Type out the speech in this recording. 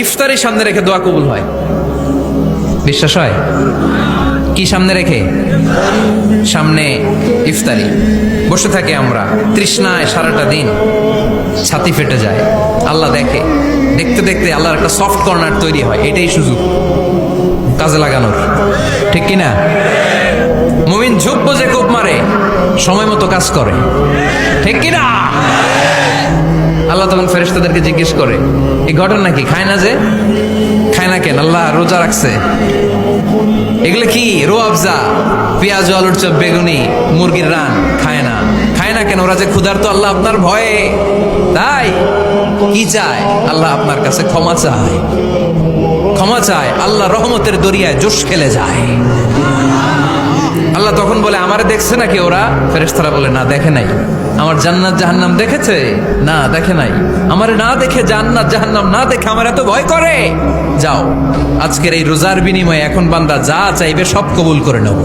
ইফতারি সামনে রেখে দোয়া কবুল হয়। বিশ্বাস হয়? কি সামনে রেখে? সামনে ইফতারি। বসে থাকি আমরা তৃষ্ণায় সারাটা দিন, ছাতি ফেটে যায়। আল্লাহ দেখে, দেখতে দেখতে আল্লাহর একটা সফট কর্নার তৈরি হয়। এটাই সুযোগ কাজে লাগানোর, ঠিক কিনা? মুমিন ঝোপ বোঝে কোপ মারে, সময় মতো কাজ করে, ঠিক কিনা? আল্লাহ তখন ফেরেশতাদেরকে জিজ্ঞেস করে, এই ঘটনা কি? খায় না যে? খায় না কেন? আল্লাহ রোজা রাখছে। এগুলো কি? রোয়াবজা, পেঁয়াজ, আলুর চপ, বেগুনি, মুরগির রান খায় না। খায় না কেন? ওরা যে ক্ষুধার্ত, আল্লাহ আপনার ভয়ে। তাই কি চায়? আল্লাহ আপনার কাছে ক্ষমা চায়, ক্ষমা চায়। আল্লাহ রহমতের দরিয়ায় জোশ খেলে যায়। আল্লাহ তখন বলে, আমারে দেখছে নাকি ওরা? ফেরেশতারা বলে, না দেখে নাই। আমার জান্নাত জাহান্নাম দেখেছে? না দেখে নাই। আমারে না দেখে, জান্নাত জাহান্নাম না দেখে আমার এত ভয় করে? যাও, আজকের এই রোজার বিনিময়ে এখন বান্দা যা চাইবে সব কবুল করে নাও।